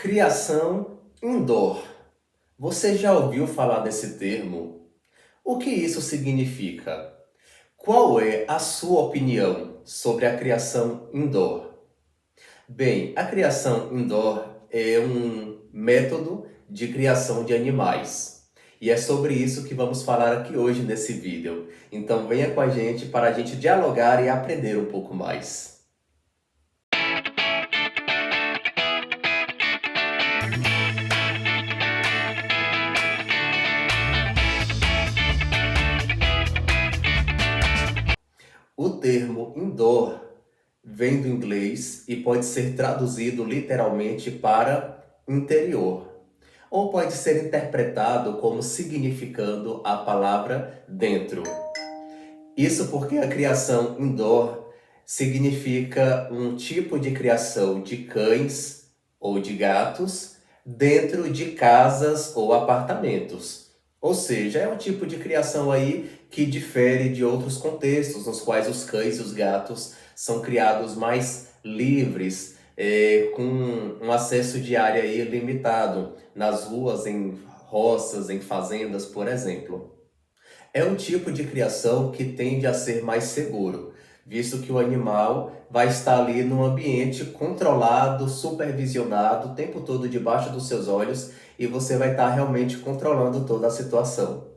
Criação indoor. Você já ouviu falar desse termo? O que isso significa? Qual é a sua opinião sobre a criação indoor? Bem, a criação indoor é um método de criação de animais. E é sobre isso que vamos falar aqui hoje nesse vídeo. Então venha com a gente para a gente dialogar e aprender um pouco mais. O termo indoor vem do inglês e pode ser traduzido literalmente para interior, ou pode ser interpretado como significando a palavra dentro. Isso porque a criação indoor significa um tipo de criação de cães ou de gatos dentro de casas ou apartamentos. Ou seja, é um tipo de criação aí que difere de outros contextos, nos quais os cães e os gatos são criados mais livres, com um acesso de área aí limitado, nas ruas, em roças, em fazendas, por exemplo. É um tipo de criação que tende a ser mais seguro, visto que o animal vai estar ali num ambiente controlado, supervisionado, o tempo todo debaixo dos seus olhos e você vai estar realmente controlando toda a situação.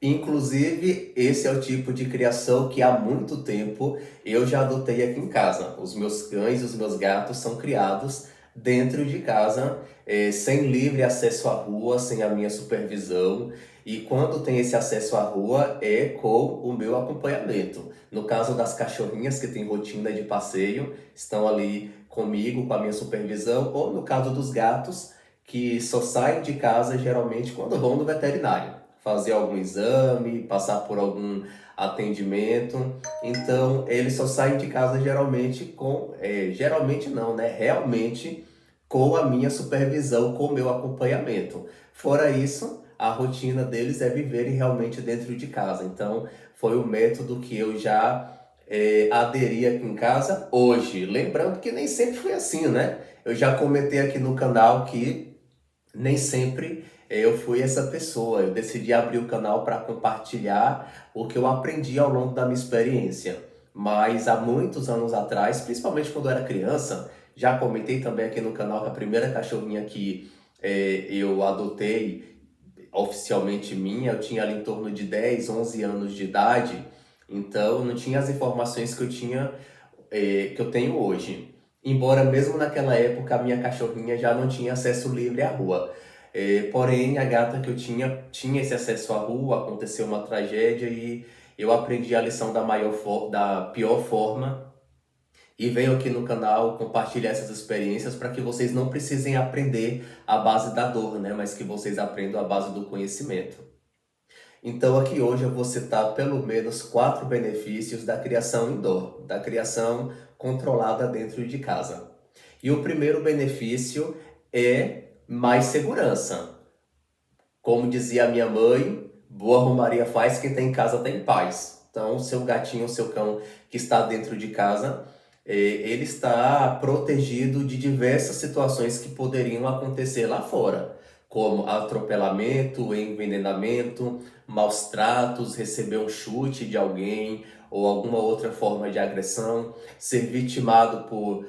Inclusive, esse é o tipo de criação que há muito tempo eu já adotei aqui em casa. Os meus cães e os meus gatos são criados dentro de casa, sem livre acesso à rua, sem a minha supervisão. E quando tem esse acesso à rua, é com o meu acompanhamento. No caso das cachorrinhas que têm rotina de passeio, estão ali comigo, com a minha supervisão, ou no caso dos gatos, que só saem de casa geralmente quando vão no veterinário fazer algum exame, passar por algum atendimento. Então, eles só saem de casa geralmente geralmente não, né? Realmente com a minha supervisão, com o meu acompanhamento. Fora isso, a rotina deles é viverem realmente dentro de casa. Então, foi o método que eu já aderi aqui em casa hoje. Lembrando que nem sempre foi assim, né? Eu já comentei aqui no canal que nem sempre eu fui essa pessoa. Eu decidi abrir o canal para compartilhar o que eu aprendi ao longo da minha experiência. Mas há muitos anos atrás, principalmente quando eu era criança, já comentei também aqui no canal que a primeira cachorrinha que eu adotei oficialmente minha, eu tinha ali em torno de 10, 11 anos de idade, então não tinha as informações que eu tinha, que eu tenho hoje. Embora mesmo naquela época a minha cachorrinha já não tinha acesso livre à rua. Porém, a gata que eu tinha esse acesso à rua, aconteceu uma tragédia e eu aprendi a lição da pior forma e venho aqui no canal compartilhar essas experiências para que vocês não precisem aprender à base da dor, né? Mas que vocês aprendam à base do conhecimento. Então aqui hoje eu vou citar pelo menos 4 benefícios da criação indoor, da criação controlada dentro de casa. E o primeiro benefício é mais segurança. Como dizia a minha mãe, boa romaria faz quem tem em casa tem paz. Então, o seu gatinho, o seu cão que está dentro de casa, ele está protegido de diversas situações que poderiam acontecer lá fora, como atropelamento, envenenamento, maus tratos, receber um chute de alguém ou alguma outra forma de agressão, ser vitimado por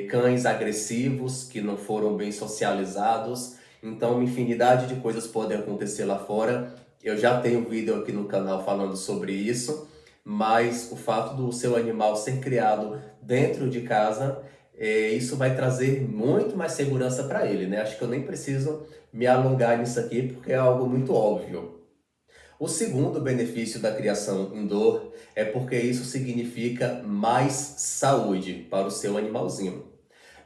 cães agressivos que não foram bem socializados. Então, uma infinidade de coisas podem acontecer lá fora. Eu já tenho vídeo aqui no canal falando sobre isso, mas o fato do seu animal ser criado dentro de casa, isso vai trazer muito mais segurança para ele, né? Acho que eu nem preciso me alongar nisso aqui, porque é algo muito óbvio. O segundo benefício da criação indoor é porque isso significa mais saúde para o seu animalzinho.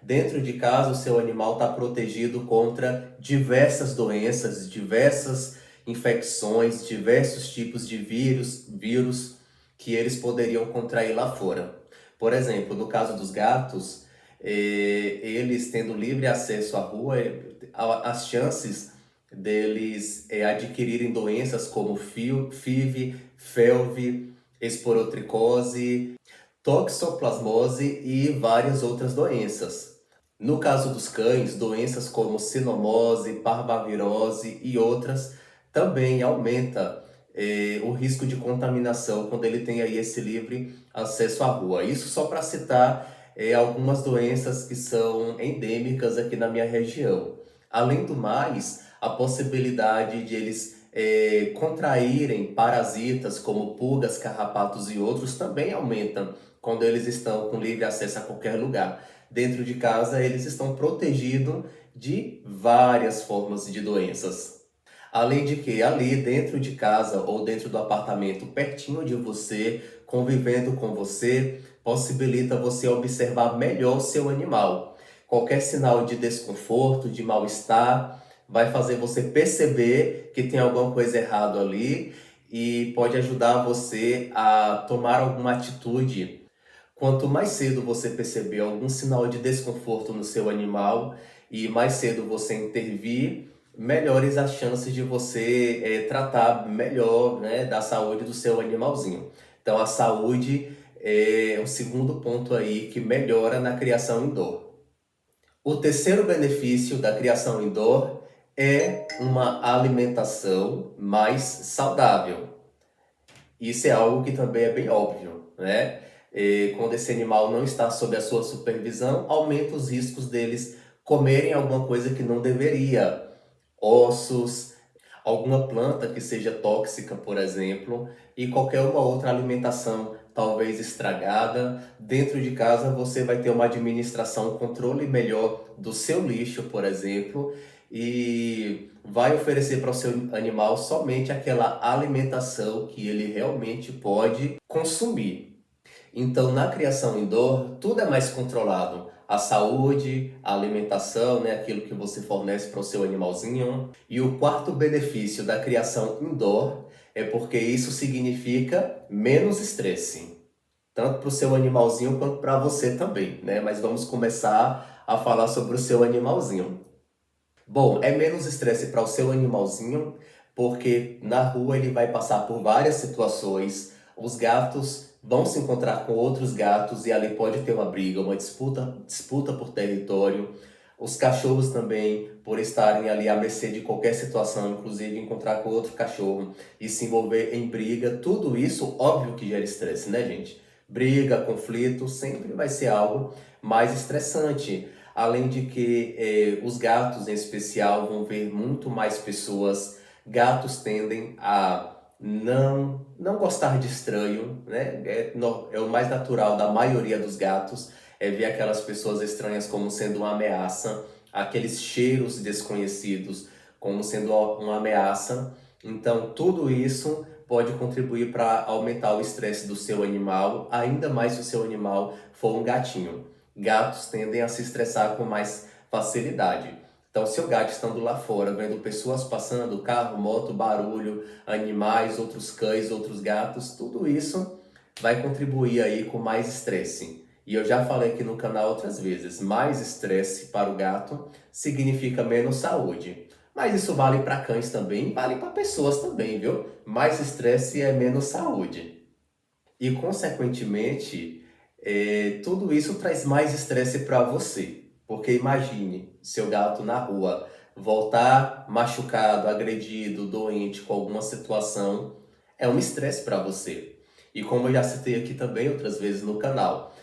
Dentro de casa, o seu animal está protegido contra diversas doenças, diversas infecções, diversos tipos de vírus que eles poderiam contrair lá fora. Por exemplo, no caso dos gatos, eles tendo livre acesso à rua, as chances deles adquirirem doenças como FIV, FeLV, esporotricose, toxoplasmose e várias outras doenças. No caso dos cães, doenças como cinomose, parvovirose e outras também aumenta o risco de contaminação quando ele tem aí esse livre acesso à rua. Isso só para citar algumas doenças que são endêmicas aqui na minha região. Além do mais, a possibilidade de eles contraírem parasitas como pulgas, carrapatos e outros também aumentam quando eles estão com livre acesso a qualquer lugar. Dentro de casa, eles estão protegidos de várias formas de doenças. Além de que ali dentro de casa ou dentro do apartamento, pertinho de você, convivendo com você, possibilita você observar melhor o seu animal. Qualquer sinal de desconforto, de mal-estar, vai fazer você perceber que tem alguma coisa errada ali e pode ajudar você a tomar alguma atitude. Quanto mais cedo você perceber algum sinal de desconforto no seu animal e mais cedo você intervir, melhores as chances de você tratar melhor, né, da saúde do seu animalzinho. Então, a saúde é o segundo ponto aí que melhora na criação indoor. O terceiro benefício da criação indoor é uma alimentação mais saudável. Isso é algo que também é bem óbvio, né? E quando esse animal não está sob a sua supervisão, aumenta os riscos deles comerem alguma coisa que não deveria. Ossos, alguma planta que seja tóxica, por exemplo, e qualquer uma outra alimentação, talvez estragada. Dentro de casa você vai ter uma administração, um controle melhor do seu lixo, por exemplo, e vai oferecer para o seu animal somente aquela alimentação que ele realmente pode consumir. Então, na criação indoor, tudo é mais controlado. A saúde, a alimentação, né, aquilo que você fornece para o seu animalzinho. E o quarto benefício da criação indoor é porque isso significa menos estresse, tanto para o seu animalzinho quanto para você também, né? Mas vamos começar a falar sobre o seu animalzinho. Bom, é menos estresse para o seu animalzinho, porque na rua ele vai passar por várias situações. Os gatos vão se encontrar com outros gatos e ali pode ter uma briga, uma disputa por território. Os cachorros também, por estarem ali à mercê de qualquer situação, inclusive encontrar com outro cachorro e se envolver em briga, tudo isso, óbvio que gera estresse, né, gente? Briga, conflito, sempre vai ser algo mais estressante. Além de que os gatos, em especial, vão ver muito mais pessoas. Gatos tendem a não gostar de estranho, né? É o mais natural da maioria dos gatos, é ver aquelas pessoas estranhas como sendo uma ameaça, aqueles cheiros desconhecidos como sendo uma ameaça. Então, tudo isso pode contribuir para aumentar o estresse do seu animal, ainda mais se o seu animal for um gatinho. Gatos tendem a se estressar com mais facilidade. Então, seu gato estando lá fora, vendo pessoas passando, carro, moto, barulho, animais, outros cães, outros gatos, tudo isso vai contribuir aí com mais estresse. E eu já falei aqui no canal outras vezes, mais estresse para o gato significa menos saúde. Mas isso vale para cães também, vale para pessoas também, viu? Mais estresse é menos saúde. E, consequentemente, tudo isso traz mais estresse para você. Porque imagine seu gato na rua voltar machucado, agredido, doente com alguma situação, é um estresse para você. E como eu já citei aqui também outras vezes no canal,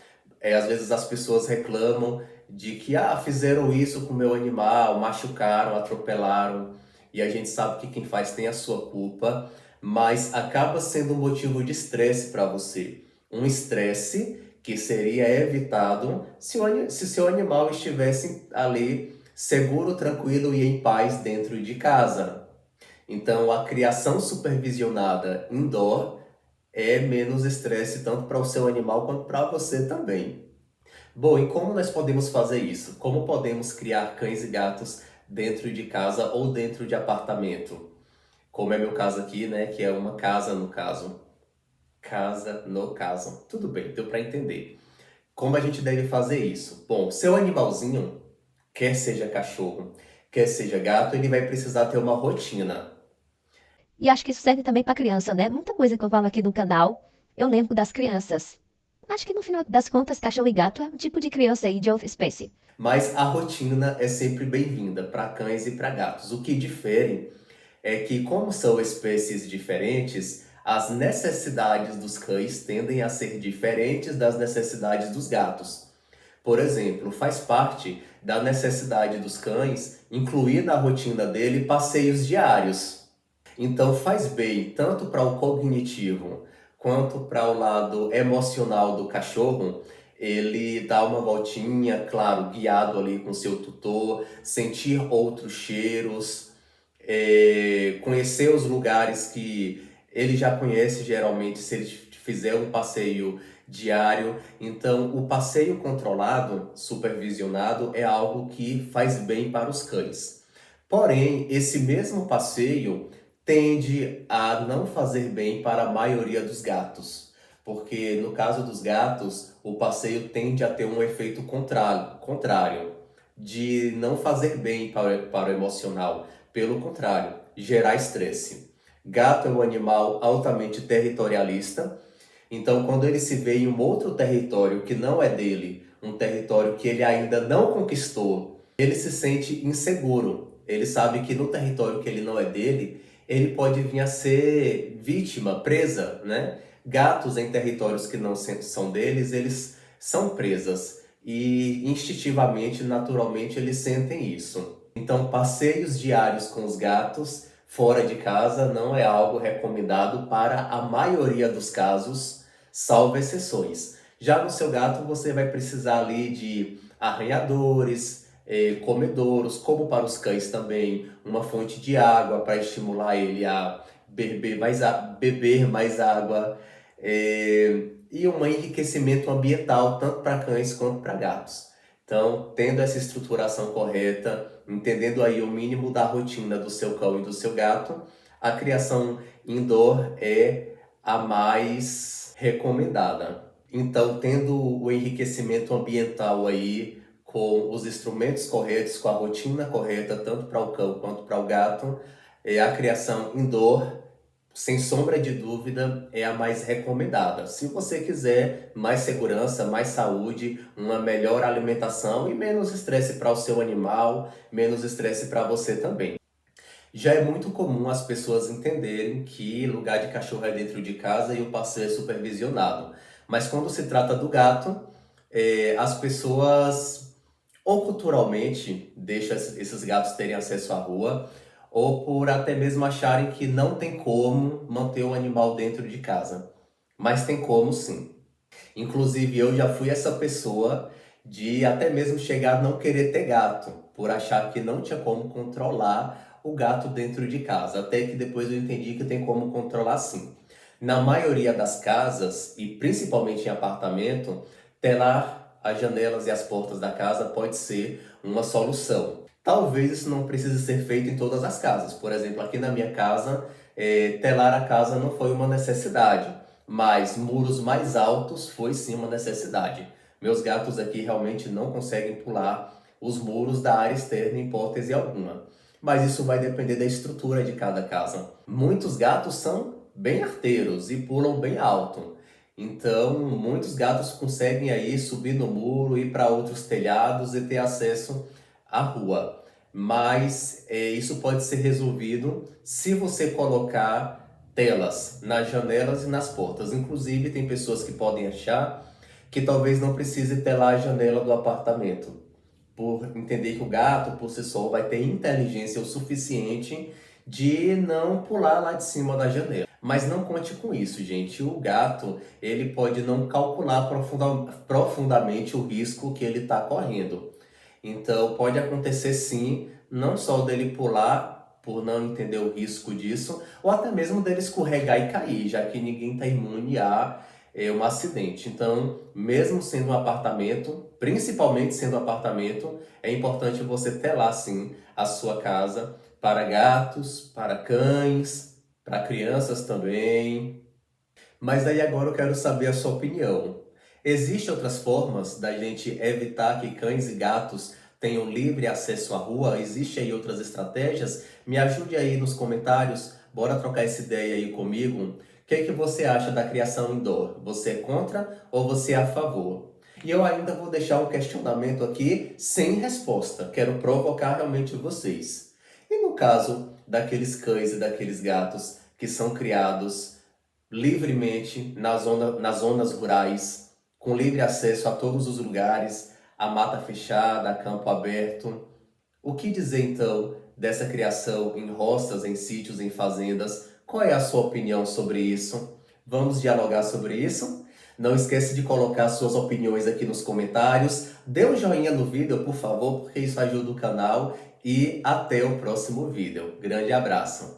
às vezes as pessoas reclamam de que fizeram isso com o meu animal, machucaram, atropelaram, e a gente sabe que quem faz tem a sua culpa, mas acaba sendo um motivo de estresse para você. Um estresse que seria evitado se seu animal estivesse ali seguro, tranquilo e em paz dentro de casa. Então, a criação supervisionada indoor é menos estresse tanto para o seu animal quanto para você também. Bom, e como nós podemos fazer isso? Como podemos criar cães e gatos dentro de casa ou dentro de apartamento? Como é meu caso aqui, né? Que é uma casa no caso. Casa no caso. Tudo bem, deu para entender. Como a gente deve fazer isso? Bom, seu animalzinho, quer seja cachorro, quer seja gato, ele vai precisar ter uma rotina. E acho que isso serve também para criança, né? Muita coisa que eu falo aqui no canal, eu lembro das crianças. Acho que no final das contas, cachorro e gato é um tipo de criança aí de outra espécie. Mas a rotina é sempre bem-vinda para cães e para gatos. O que difere é que, como são espécies diferentes, as necessidades dos cães tendem a ser diferentes das necessidades dos gatos. Por exemplo, faz parte da necessidade dos cães incluir na rotina dele passeios diários. Então faz bem tanto para o cognitivo quanto para o lado emocional do cachorro, ele dar uma voltinha, claro, guiado ali com seu tutor, sentir outros cheiros, conhecer os lugares que ele já conhece geralmente se ele fizer um passeio diário. Então, o passeio controlado, supervisionado, é algo que faz bem para os cães. Porém, esse mesmo passeio tende a não fazer bem para a maioria dos gatos, porque no caso dos gatos, o passeio tende a ter um efeito contrário de não fazer bem para o emocional, pelo contrário, gerar estresse. Gato é um animal altamente territorialista, então quando ele se vê em um outro território que não é dele, um território que ele ainda não conquistou, ele se sente inseguro. Ele sabe que no território que ele não é dele, ele pode vir a ser vítima, presa, né? Gatos em territórios que não são deles, eles são presas e instintivamente, naturalmente, eles sentem isso. Então, passeios diários com os gatos fora de casa não é algo recomendado para a maioria dos casos, salvo exceções. Já no seu gato, você vai precisar ali de arranhadores, comedouros, como para os cães também, uma fonte de água para estimular ele a beber mais água, e um enriquecimento ambiental, tanto para cães quanto para gatos. Então, tendo essa estruturação correta, entendendo aí o mínimo da rotina do seu cão e do seu gato, a criação indoor é a mais recomendada. Então, tendo o enriquecimento ambiental aí, com os instrumentos corretos, com a rotina correta, tanto para o cão quanto para o gato, a criação indoor, sem sombra de dúvida, é a mais recomendada. Se você quiser mais segurança, mais saúde, uma melhor alimentação e menos estresse para o seu animal, menos estresse para você também. Já é muito comum as pessoas entenderem que lugar de cachorro é dentro de casa e o passeio é supervisionado. Mas quando se trata do gato, as pessoas ou culturalmente deixam esses gatos terem acesso à rua, ou por até mesmo acharem que não tem como manter o animal dentro de casa. Mas tem como sim. Inclusive, eu já fui essa pessoa de até mesmo chegar a não querer ter gato, por achar que não tinha como controlar o gato dentro de casa. Até que depois eu entendi que tem como controlar sim. Na maioria das casas, e principalmente em apartamento, telar as janelas e as portas da casa pode ser uma solução. Talvez isso não precise ser feito em todas as casas. Por exemplo, aqui na minha casa, telar a casa não foi uma necessidade, mas muros mais altos foi sim uma necessidade. Meus gatos aqui realmente não conseguem pular os muros da área externa em hipótese alguma. Mas isso vai depender da estrutura de cada casa. Muitos gatos são bem arteiros e pulam bem alto. Então, muitos gatos conseguem aí subir no muro, ir para outros telhados e ter acesso à rua. Mas isso pode ser resolvido se você colocar telas nas janelas e nas portas. Inclusive, tem pessoas que podem achar que talvez não precise telar a janela do apartamento, por entender que o gato, por si só, vai ter inteligência o suficiente de não pular lá de cima da janela. Mas não conte com isso, gente. O gato, ele pode não calcular profundamente o risco que ele está correndo. Então, pode acontecer sim, não só dele pular por não entender o risco disso, ou até mesmo dele escorregar e cair, já que ninguém está imune a um acidente. Então, mesmo sendo um apartamento, principalmente sendo um apartamento, é importante você telar sim a sua casa para gatos, para cães, para crianças também. Mas aí agora eu quero saber a sua opinião. Existem outras formas da gente evitar que cães e gatos tenham livre acesso à rua? Existem aí outras estratégias? Me ajude aí nos comentários, bora trocar essa ideia aí comigo. O que é que você acha da criação indoor? Você é contra ou você é a favor? E eu ainda vou deixar um questionamento aqui sem resposta. Quero provocar realmente vocês. E no caso daqueles cães e daqueles gatos que são criados livremente nas zonas rurais, com livre acesso a todos os lugares, a mata fechada, a campo aberto, o que dizer então dessa criação em roças, em sítios, em fazendas? Qual é a sua opinião sobre isso? Vamos dialogar sobre isso? Não esquece de colocar suas opiniões aqui nos comentários. Dê um joinha no vídeo, por favor, porque isso ajuda o canal. E até o próximo vídeo. Grande abraço!